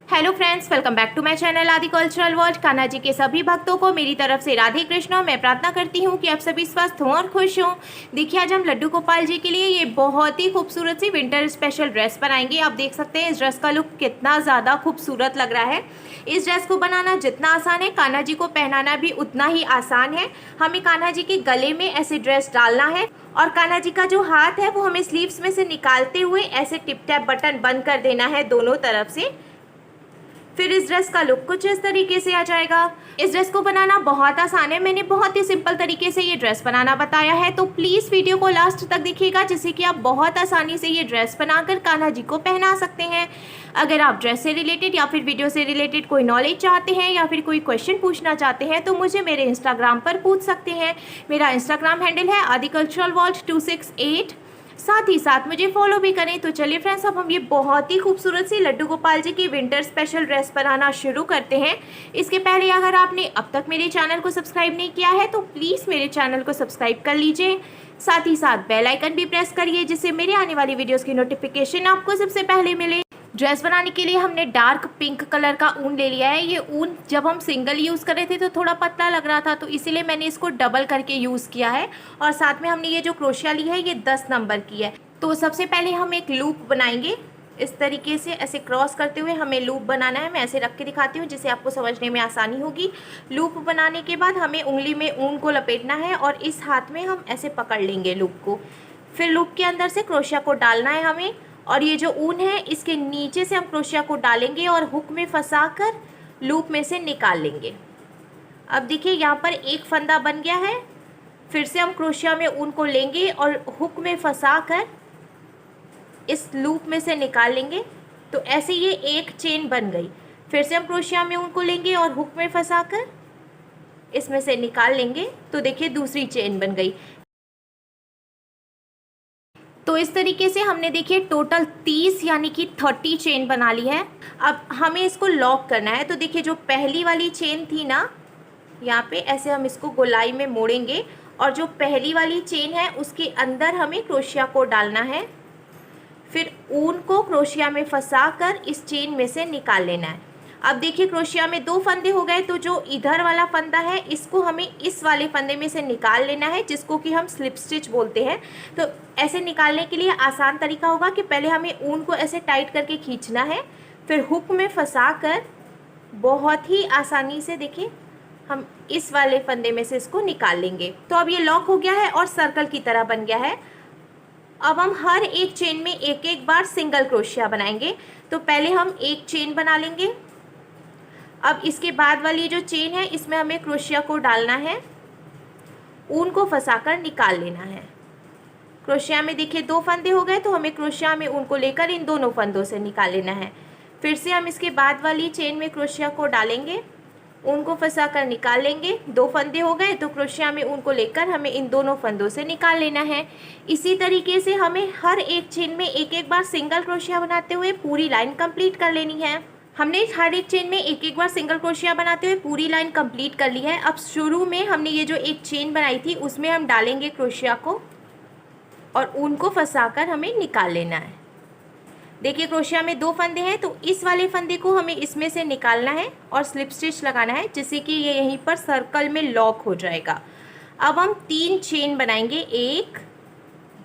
Hello friends, welcome back to my channel Aadi cultural world. Kanha ji के सभी भक्तों को मेरी तरफ से राधे कृष्ण। मैं प्रार्थना करती हूँ कि आप सभी स्वस्थ हों और खुश हों। देखिए, आज हम लड्डू गोपाल जी के लिए ये बहुत ही खूबसूरत सी विंटर स्पेशल ड्रेस बनाएंगे। आप देख सकते हैं इस ड्रेस का लुक कितना ज़्यादा खूबसूरत लग रहा है। इस ड्रेस को बनाना जितना आसान है, कान्हा जी को पहनाना भी उतना ही आसान है। हमें कान्हा जी के गले में ऐसे ड्रेस डालना है और कान्हा जी का जो हाथ है वो हमें स्लीव्स में से निकालते हुए ऐसे टिप टैप बटन बंद कर देना है दोनों तरफ से। फिर इस ड्रेस का लुक कुछ इस तरीके से आ जाएगा। इस ड्रेस को बनाना बहुत आसान है। मैंने बहुत ही सिंपल तरीके से ये ड्रेस बनाना बताया है, तो प्लीज़ वीडियो को लास्ट तक देखिएगा, जिससे कि आप बहुत आसानी से ये ड्रेस बनाकर कान्हा जी को पहना सकते हैं। अगर आप ड्रेस से रिलेटेड या फिर वीडियो से रिलेटेड कोई नॉलेज चाहते हैं या फिर कोई क्वेश्चन पूछना चाहते हैं तो मुझे मेरे इंस्टाग्राम पर पूछ सकते हैं। मेरा इंस्टाग्राम हैंडल है आदि कल्चरल वर्ल्ड 268। साथ ही साथ मुझे फॉलो भी करें। तो चलिए फ्रेंड्स, अब हम ये बहुत ही खूबसूरत सी लड्डू गोपाल जी की विंटर स्पेशल ड्रेस बनाना शुरू करते हैं। इसके पहले अगर आपने अब तक मेरे चैनल को सब्सक्राइब नहीं किया है तो प्लीज़ मेरे चैनल को सब्सक्राइब कर लीजिए। साथ ही साथ बेल आइकन भी प्रेस करिए, जिससे मेरे आने वाली वीडियोज़ की नोटिफिकेशन आपको सबसे पहले मिले। ड्रेस बनाने के लिए हमने डार्क पिंक कलर का ऊन ले लिया है। ये ऊन जब हम सिंगल यूज़ कर रहे थे तो थोड़ा पतला लग रहा था, तो इसीलिए मैंने इसको डबल करके यूज़ किया है। और साथ में हमने ये जो क्रोशिया ली है ये 10 नंबर की है। तो सबसे पहले हम एक लूप बनाएंगे। इस तरीके से ऐसे क्रॉस करते हुए हमें लूप बनाना है। मैं ऐसे रख के दिखाती हूँ जिससे आपको समझने में आसानी होगी। लूप बनाने के बाद हमें उंगली में ऊन को लपेटना है और इस हाथ में हम ऐसे पकड़ लेंगे लूप को। फिर लूप के अंदर से क्रोशिया को डालना है हमें, और ये जो ऊन है इसके नीचे से हम क्रोशिया को डालेंगे और हुक में फंसाकर लूप में से निकाल लेंगे। अब देखिए यहाँ पर एक फंदा बन गया है। फिर से हम क्रोशिया में ऊन को लेंगे और हुक में फंसाकर इस लूप में से निकाल लेंगे। तो ऐसे ये एक चेन बन गई। फिर से हम क्रोशिया में ऊन को लेंगे और हुक में फंसाकर इसमें से निकाल लेंगे। तो देखिए दूसरी चेन बन गई। तो इस तरीके से हमने देखिए टोटल 30 यानी कि 30 चेन बना ली है। अब हमें इसको लॉक करना है। तो देखिए जो पहली वाली चेन थी ना, यहाँ पे ऐसे हम इसको गोलाई में मोड़ेंगे और जो पहली वाली चेन है उसके अंदर हमें क्रोशिया को डालना है। फिर ऊन को क्रोशिया में फंसाकर इस चेन में से निकाल लेना है। अब देखिए क्रोशिया में 2 फंदे हो गए, तो जो इधर वाला फंदा है इसको हमें इस वाले फंदे में से निकाल लेना है, जिसको कि हम स्लिप स्टिच बोलते हैं। तो ऐसे निकालने के लिए आसान तरीका होगा कि पहले हमें ऊन को ऐसे टाइट करके खींचना है, फिर हुक में फंसाकर बहुत ही आसानी से देखिए हम इस वाले फंदे में से इसको निकाल लेंगे। तो अब ये लॉक हो गया है और सर्कल की तरह बन गया है। अब हम हर एक चेन में एक एक बार सिंगल क्रोशिया बनाएंगे। तो पहले हम एक चेन बना लेंगे। अब इसके बाद वाली जो चेन है इसमें हमें क्रोशिया को डालना है, ऊन को फंसाकर निकाल लेना है। क्रोशिया में देखिए 2 फंदे हो गए, तो हमें क्रोशिया में ऊन को लेकर इन दोनों फंदों से निकाल लेना है। फिर से हम इसके बाद वाली चेन में क्रोशिया को डालेंगे, ऊन को फंसाकर निकाल लेंगे। 2 फंदे हो गए, तो क्रोशिया में ऊन को लेकर हमें इन दोनों फंदों से निकाल लेना है। इसी तरीके से हमें हर एक चेन में एक एक बार सिंगल क्रोशिया बनाते हुए पूरी लाइन कंप्लीट कर लेनी है। हमने हर एक चेन में एक एक बार सिंगल क्रोशिया बनाते हुए पूरी लाइन कंप्लीट कर ली है। अब शुरू में हमने ये जो एक चेन बनाई थी उसमें हम डालेंगे क्रोशिया को और ऊन को फंसाकर हमें निकाल लेना है। देखिए क्रोशिया में 2 फंदे हैं, तो इस वाले फंदे को हमें इसमें से निकालना है और स्लिप स्टिच लगाना है, जिससे कि ये यहीं पर सर्कल में लॉक हो जाएगा। अब हम 3 चेन बनाएंगे, 1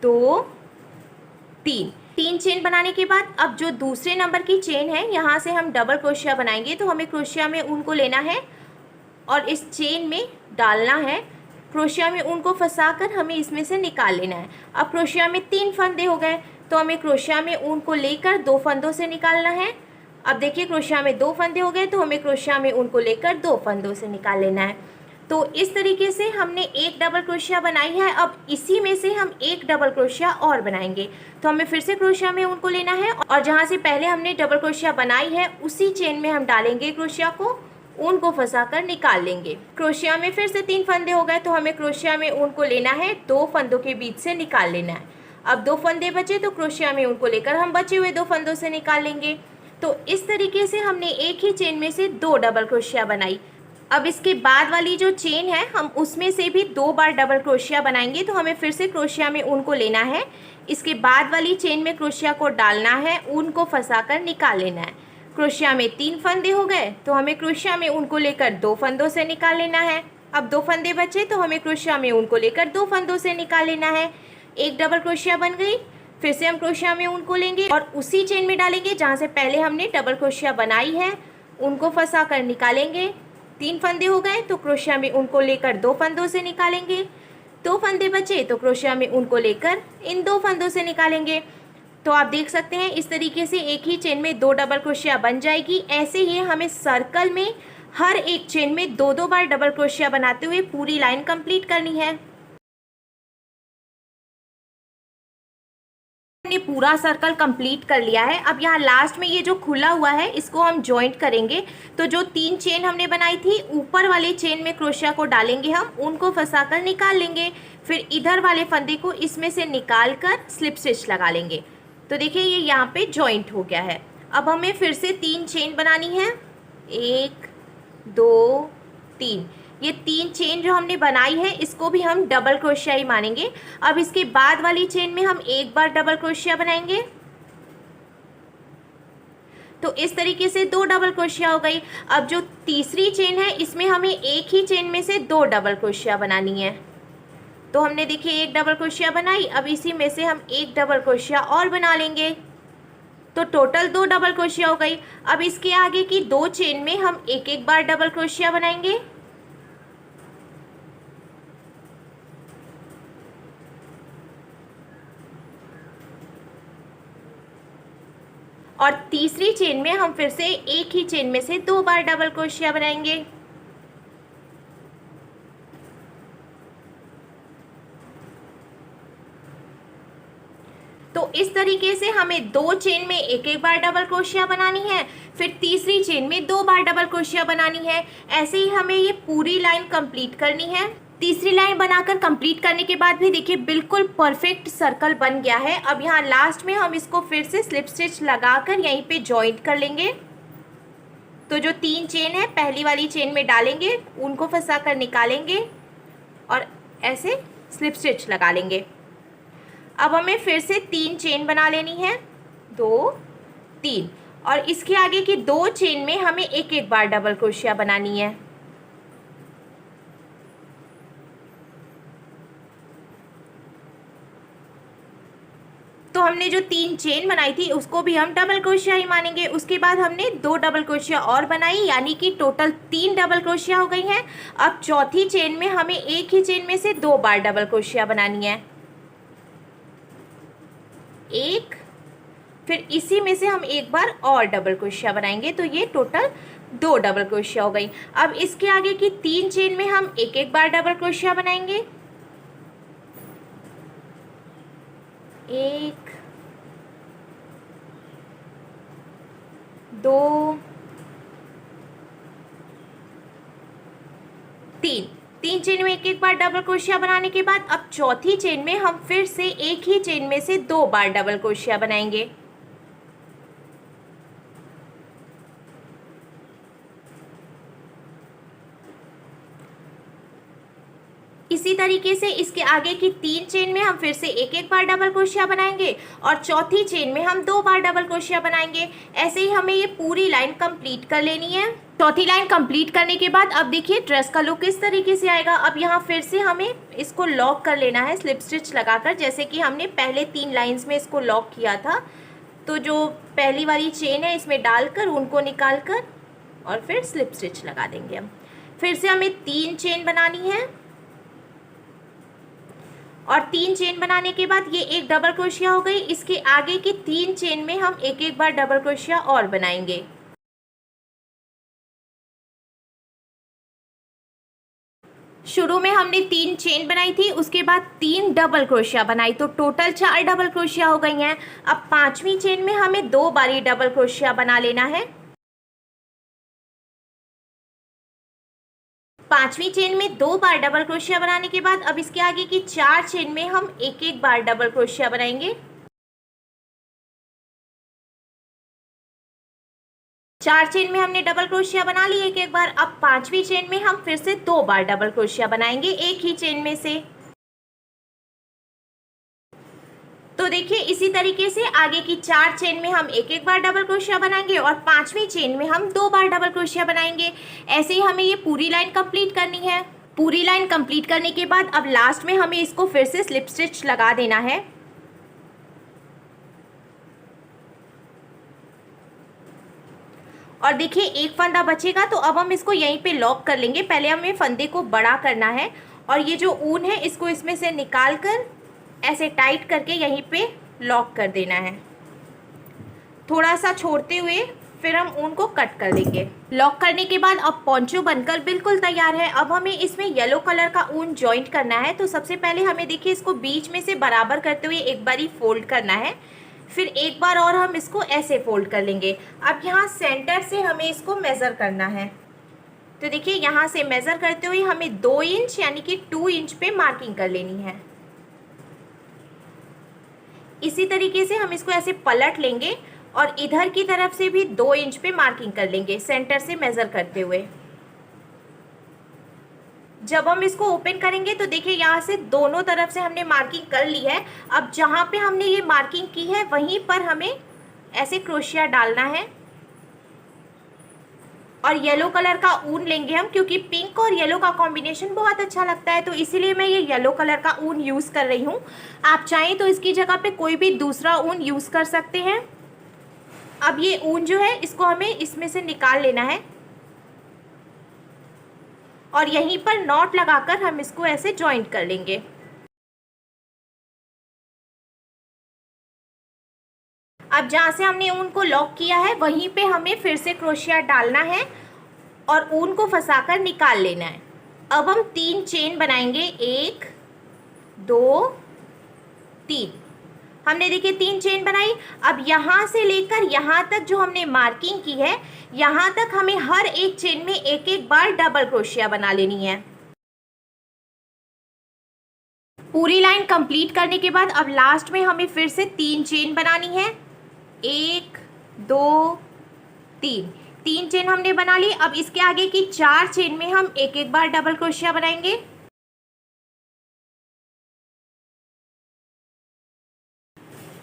2 3 चेन बनाने के बाद अब जो दूसरे नंबर की चेन है यहाँ से हम डबल क्रोशिया बनाएंगे। तो हमें क्रोशिया में ऊन को लेना है और इस चेन में डालना है। क्रोशिया में ऊन को फंसाकर हमें इसमें से निकाल लेना है। अब क्रोशिया में 3 फंदे हो गए, तो हमें क्रोशिया में ऊन को लेकर 2 फंदों से निकालना है। अब देखिए क्रोशिया में 2 फंदे हो गए, तो हमें क्रोशिया में ऊन को लेकर 2 फंदों से निकाल लेना है। तो इस तरीके से हमने एक डबल क्रोशिया बनाई है। अब इसी में से हम एक डबल क्रोशिया और बनाएंगे। तो हमें फिर से क्रोशिया में ऊन को लेना है और जहाँ से पहले हमने डबल क्रोशिया बनाई है उसी चेन में हम डालेंगे क्रोशिया को, ऊन को फंसाकर निकाल लेंगे। क्रोशिया में फिर से 3 फंदे हो गए, तो हमें क्रोशिया में ऊन को लेना है, 2 फंदों के बीच से निकाल लेना है। अब 2 फंदे बचे, तो क्रोशिया में ऊन को लेकर हम बचे हुए 2 फंदों से निकाल लेंगे। तो इस तरीके से हमने एक ही चेन में से 2 डबल क्रोशिया बनाई। अब इसके बाद वाली जो चेन है हम उसमें से भी 2 बार डबल क्रोशिया बनाएंगे। तो हमें फिर से क्रोशिया में ऊन को लेना है, इसके बाद वाली चेन में क्रोशिया को डालना है, ऊन को फंसाकर निकाल लेना है। क्रोशिया में 3 फंदे हो गए, तो हमें क्रोशिया में ऊन को लेकर 2 फंदों से निकाल लेना है। अब 2 फंदे बचे तो हमें क्रोशिया में ऊन को लेकर 2 फंदों से निकाल लेना है। एक डबल क्रोशिया बन गई। फिर से हम क्रोशिया में ऊन को लेंगे और उसी चेन में डालेंगे जहाँ से पहले हमने डबल क्रोशिया बनाई है, उनको फंसा कर निकालेंगे। 3 फंदे हो गए तो क्रोशिया में ऊन को लेकर 2 फंदों से निकालेंगे। 2 फंदे बचे तो क्रोशिया में ऊन को लेकर इन 2 फंदों से निकालेंगे। तो आप देख सकते हैं इस तरीके से एक ही चेन में 2 डबल क्रोशिया बन जाएगी। ऐसे ही हमें सर्कल में हर एक चेन में 2-2 बार डबल क्रोशिया बनाते हुए पूरी लाइन कंप्लीट करनी है। हमने पूरा सर्कल कंप्लीट कर लिया है। अब यहाँ लास्ट में ये जो खुला हुआ है इसको हम जॉइंट करेंगे। तो जो 3 चेन हमने बनाई थी, ऊपर वाले चेन में क्रोशिया को डालेंगे, हम उनको फंसा कर निकाल लेंगे। फिर इधर वाले फंदे को इसमें से निकाल कर स्लिप स्टिच लगा लेंगे। तो देखिए ये यहाँ पे जॉइंट हो गया है। अब हमें फिर से 3 चेन बनानी है, 1 2 3। ये 3 चेन जो हमने बनाई है इसको भी हम डबल क्रोशिया ही मानेंगे। अब इसके बाद वाली चेन में हम एक बार डबल क्रोशिया बनाएंगे। तो इस तरीके से 2 डबल क्रोशिया हो गई। अब जो तीसरी चेन है इसमें हमें एक ही चेन में से 2 डबल क्रोशिया बनानी है। तो हमने देखिए एक डबल क्रोशिया बनाई, अब इसी में से हम एक डबल क्रोशिया और बना लेंगे। तो टोटल 2 डबल क्रोशिया हो गई। अब इसके आगे की 2 चेन में हम एक एक बार डबल क्रोशिया बनाएंगे। और तीसरी चेन में हम फिर से एक ही चेन में से 2 बार डबल क्रोशिया बनाएंगे। तो इस तरीके से हमें 2 चेन में एक एक बार डबल क्रोशिया बनानी है, फिर तीसरी चेन में 2 बार डबल क्रोशिया बनानी है। ऐसे ही हमें ये पूरी लाइन कंप्लीट करनी है। तीसरी लाइन बनाकर कंप्लीट करने के बाद भी देखिए बिल्कुल परफेक्ट सर्कल बन गया है। अब यहाँ लास्ट में हम इसको फिर से स्लिप स्टिच लगाकर यहीं पे जॉइंट कर लेंगे। तो जो 3 चेन है पहली वाली चेन में डालेंगे, उनको फंसा कर निकालेंगे और ऐसे स्लिप स्टिच लगा लेंगे। अब हमें फिर से 3 चेन बना लेनी है, 2 3, और इसके आगे की 2 चेन में हमें एक एक बार डबल क्रोशिया बनानी है। तो हमने जो 3 चेन बनाई थी उसको भी हम डबल क्रोशिया ही मानेंगे। उसके बाद हमने 2 डबल क्रोशिया और बनाई, यानी कि टोटल 3 डबल क्रोशिया हो गई हैं। अब चौथी चेन में हमें एक ही चेन में से 2 बार डबल क्रोशिया बनानी है, एक, फिर इसी में से हम एक बार और डबल क्रोशिया बनाएंगे। तो ये टोटल 2 डबल क्रोशिया हो गई। अब इसके आगे की 3 चेन में हम एक एक बार डबल क्रोशिया बनाएंगे, 1 2 3। 3 चेन में एक एक बार डबल क्रोशिया बनाने के बाद अब चौथी चेन में हम फिर से एक ही चेन में से 2 बार डबल क्रोशिया बनाएंगे। इसी तरीके से इसके आगे की 3 चेन में हम फिर से एक एक बार डबल क्रोशिया बनाएंगे और चौथी चेन में हम 2 बार डबल क्रोशिया बनाएंगे। ऐसे ही हमें ये पूरी लाइन कंप्लीट कर लेनी है। चौथी लाइन कंप्लीट करने के बाद अब देखिए ड्रेस का लुक इस तरीके से आएगा। अब यहाँ फिर से हमें इसको लॉक कर लेना है स्लिप स्टिच लगाकर, जैसे कि हमने पहले 3 लाइंस में इसको लॉक किया था। तो जो पहली वाली चेन है इसमें डालकर उनको निकाल कर और फिर स्लिप स्टिच लगा देंगे। हम फिर से हमें 3 चेन बनानी है और 3 चेन बनाने के बाद ये एक डबल क्रोशिया हो गई। इसके आगे की 3 चेन में हम एक एक बार डबल क्रोशिया और बनाएंगे। शुरू में हमने 3 चेन बनाई थी, उसके बाद 3 डबल क्रोशिया बनाई, तो टोटल 4 डबल क्रोशिया हो गई हैं। अब 5वीं चेन में हमें 2 बारी डबल क्रोशिया बना लेना है। 5वीं चेन में 2 बार डबल क्रोशिया बनाने के बाद अब इसके आगे की 4 चेन में हम एक एक बार डबल क्रोशिया बनाएंगे। 4 चेन में हमने डबल क्रोशिया बना ली एक एक बार। अब 5वीं चेन में हम फिर से 2 बार डबल क्रोशिया बनाएंगे एक ही चेन में से। तो देखिए इसी तरीके से आगे की 4 चेन में हम एक एक बार डबल क्रोशिया बनाएंगे और 5वीं चेन में हम 2 बार डबल क्रोशिया बनाएंगे। ऐसे ही हमें ये पूरी लाइन कंप्लीट करनी है। पूरी लाइन कंप्लीट करने के बाद अब लास्ट में हमें इसको फिर से स्लिप स्टिच लगा देना है। और देखिए एक फंदा बचेगा तो अब हम इसको यहीं पे लॉक कर लेंगे। पहले हमें फंदे को बड़ा करना है और ये जो ऊन है इसको इसमें से निकाल कर ऐसे टाइट करके यहीं पे लॉक कर देना है, थोड़ा सा छोड़ते हुए फिर हम ऊन को कट कर देंगे। लॉक करने के बाद अब पोंचो बनकर बिल्कुल तैयार है। अब हमें इसमें येलो कलर का ऊन जॉइंट करना है। तो सबसे पहले हमें देखिए इसको बीच में से बराबर करते हुए एक बारी फोल्ड करना है, फिर एक बार और हम इसको ऐसे फोल्ड कर लेंगे। अब यहाँ सेंटर से हमें इसको मेज़र करना है। तो देखिए यहाँ से मेज़र करते हुए हमें 2 इंच यानी कि 2 इंच पे मार्किंग कर लेनी है। इसी तरीके से हम इसको ऐसे पलट लेंगे और इधर की तरफ से भी 2 इंच पे मार्किंग कर लेंगे सेंटर से मेज़र करते हुए। जब हम इसको ओपन करेंगे तो देखिए यहाँ से दोनों तरफ से हमने मार्किंग कर ली है। अब जहाँ पे हमने ये मार्किंग की है वहीं पर हमें ऐसे क्रोशिया डालना है और येलो कलर का ऊन लेंगे हम, क्योंकि पिंक और येलो का कॉम्बिनेशन बहुत अच्छा लगता है, तो इसीलिए मैं ये येलो कलर का ऊन यूज़ कर रही हूँ। आप चाहें तो इसकी जगह पे कोई भी दूसरा ऊन यूज़ कर सकते हैं। अब ये ऊन जो है इसको हमें इसमें से निकाल लेना है और यहीं पर नॉट लगाकर हम इसको ऐसे जॉइंट कर लेंगे। अब जहाँ से हमने ऊन को लॉक किया है वहीं पे हमें फिर से क्रोशिया डालना है और ऊन को फंसाकर निकाल लेना है। अब हम 3 चेन बनाएंगे, 1 2 3। हमने देखिए 3 चेन बनाई। अब यहाँ से लेकर यहाँ तक जो हमने मार्किंग की है यहाँ तक हमें हर एक चेन में एक एक बार डबल क्रोशिया बना लेनी है। पूरी लाइन कंप्लीट करने के बाद अब लास्ट में हमें फिर से 3 चेन बनानी है, 1 2 3 चेन हमने बना ली। अब इसके आगे की 4 चेन में हम एक एक बार डबल क्रोशिया बनाएंगे।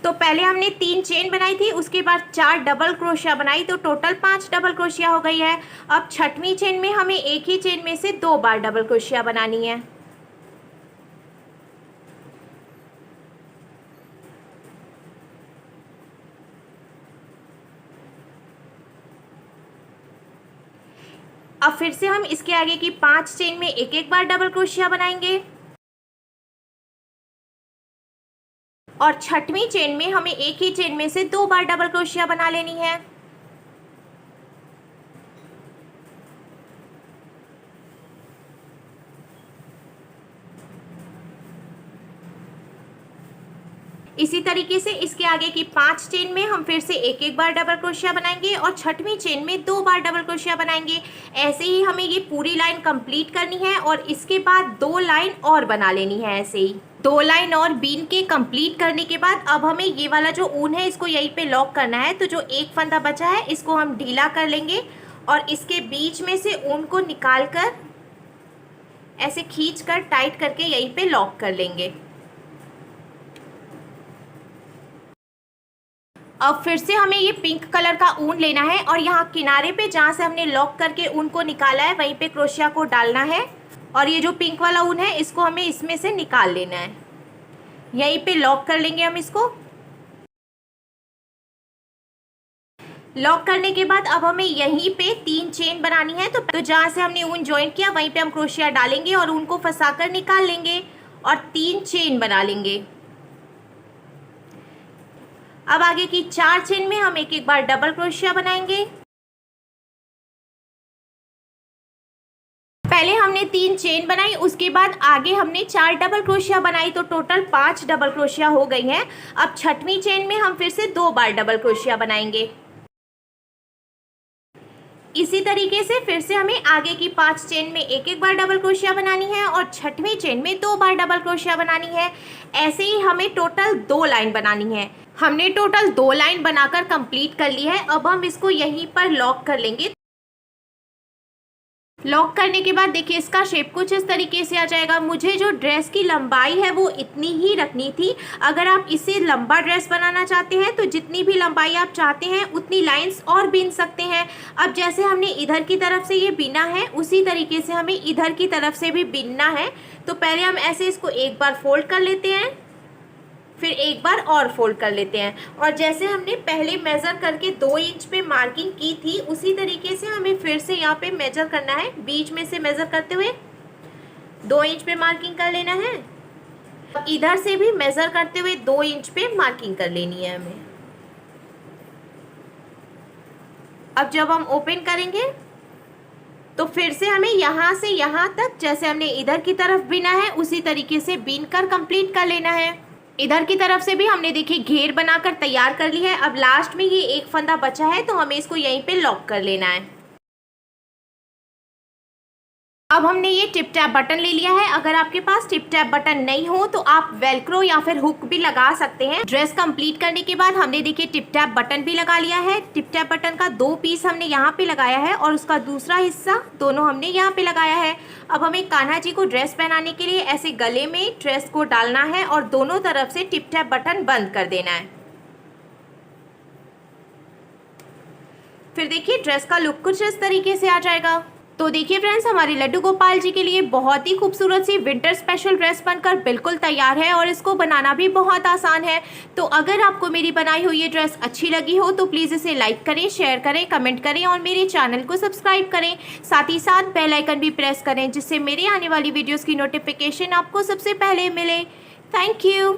तो पहले हमने 3 चेन बनाई थी, उसके बाद 4 डबल क्रोशिया बनाई, तो टोटल 5 डबल क्रोशिया हो गई है। अब 6वीं चेन में हमें एक ही चेन में से 2 बार डबल क्रोशिया बनानी है। अब फिर से हम इसके आगे की 5 चेन में एक एक बार डबल क्रोशिया बनाएंगे और 6वीं चेन में हमें एक ही चेन में से 2 बार डबल क्रोशिया बना लेनी है। इसी तरीके से इसके आगे की 5 चेन में हम फिर से एक एक बार डबल क्रोशिया बनाएंगे और 6वीं चेन में 2 बार डबल क्रोशिया बनाएंगे। ऐसे ही हमें ये पूरी लाइन कंप्लीट करनी है और इसके बाद 2 लाइन और बना लेनी है। ऐसे ही 2 लाइन और बीन के कंप्लीट करने के बाद अब हमें ये वाला जो ऊन है इसको यहीं पे लॉक करना है। तो जो एक फंदा बचा है इसको हम ढीला कर लेंगे और इसके बीच में से ऊन को निकाल कर ऐसे खींच कर टाइट करके यहीं पे लॉक कर लेंगे। अब फिर से हमें ये पिंक कलर का ऊन लेना है और यहाँ किनारे पे जहाँ से हमने लॉक करके ऊन को निकाला है वहीं पे क्रोशिया को डालना है और ये जो पिंक वाला ऊन है इसको हमें इसमें से निकाल लेना है। यहीं पे लॉक कर लेंगे हम इसको। लॉक करने के बाद अब हमें यहीं पे 3 चेन बनानी है। तो जहाँ से हमने ऊन ज्वाइन किया वहीं पे हम क्रोशिया डालेंगे और ऊन को फंसाकर निकाल लेंगे और 3 चेन बना लेंगे। अब आगे की 4 चेन में हम एक एक बार डबल क्रोशिया बनाएंगे। पहले हमने 3 चेन बनाई, उसके बाद आगे हमने 4 डबल क्रोशिया बनाई, तो टोटल 5 डबल क्रोशिया हो गई हैं। अब 6वीं चेन में हम फिर से 2 बार डबल क्रोशिया बनाएंगे। इसी तरीके से फिर से हमें आगे की 5 चेन में एक एक बार डबल क्रोशिया बनानी है और 6वीं चेन में 2 बार डबल क्रोशिया बनानी है। ऐसे ही हमें टोटल 2 लाइन बनानी है। हमने टोटल 2 लाइन बनाकर कंप्लीट कर ली है। अब हम इसको यहीं पर लॉक कर लेंगे। लॉक करने के बाद देखिए इसका शेप कुछ इस तरीके से आ जाएगा। मुझे जो ड्रेस की लंबाई है वो इतनी ही रखनी थी। अगर आप इसे लंबा ड्रेस बनाना चाहते हैं तो जितनी भी लंबाई आप चाहते हैं उतनी लाइंस और बीन सकते हैं। अब जैसे हमने इधर की तरफ से ये बीना है उसी तरीके से हमें इधर की तरफ से भी बीनना है। तो पहले हम ऐसे इसको एक बार फोल्ड कर लेते हैं, फिर एक बार और फोल्ड कर लेते हैं। और जैसे हमने पहले मेज़र करके 2 इंच पे मार्किंग की थी उसी तरीके से हमें फिर से यहाँ पे मेज़र करना है। बीच में से मेज़र करते हुए 2 इंच पे मार्किंग कर लेना है। इधर से भी मेज़र करते हुए 2 इंच पे मार्किंग कर लेनी है हमें। अब जब हम ओपन करेंगे तो फिर से हमें यहाँ से यहाँ तक जैसे हमने इधर की तरफ बीना है उसी तरीके से बीन कर कंप्लीट कर लेना है। इधर की तरफ से भी हमने देखिए घेर बनाकर तैयार कर ली है। अब लास्ट में ये एक फंदा बचा है तो हमें इसको यहीं पे लॉक कर लेना है। अब हमने ये टिप टैप बटन ले लिया है। अगर आपके पास टिप टैप बटन नहीं हो तो आप वेलक्रो या फिर हुक भी लगा सकते हैं। ड्रेस कंप्लीट करने के बाद हमने देखिए टिप टैप बटन भी लगा लिया है। टिप टैप बटन का 2 पीस हमने यहाँ पे लगाया है और उसका दूसरा हिस्सा दोनों हमने यहाँ पे लगाया है। अब हमें कान्हा जी को ड्रेस पहनाने के लिए ऐसे गले में ड्रेस को डालना है और दोनों तरफ से टिप टैप बटन बंद कर देना है। फिर देखिए ड्रेस का लुक कुछ इस तरीके से आ जाएगा। तो देखिए फ्रेंड्स, हमारे लड्डू गोपाल जी के लिए बहुत ही खूबसूरत सी विंटर स्पेशल ड्रेस बनकर बिल्कुल तैयार है और इसको बनाना भी बहुत आसान है। तो अगर आपको मेरी बनाई हुई ये ड्रेस अच्छी लगी हो तो प्लीज़ इसे लाइक करें, शेयर करें, कमेंट करें और मेरे चैनल को सब्सक्राइब करें। साथ ही साथ बेल आइकन भी प्रेस करें जिससे मेरे आने वाली वीडियोज़ की नोटिफिकेशन आपको सबसे पहले मिले। Thank you.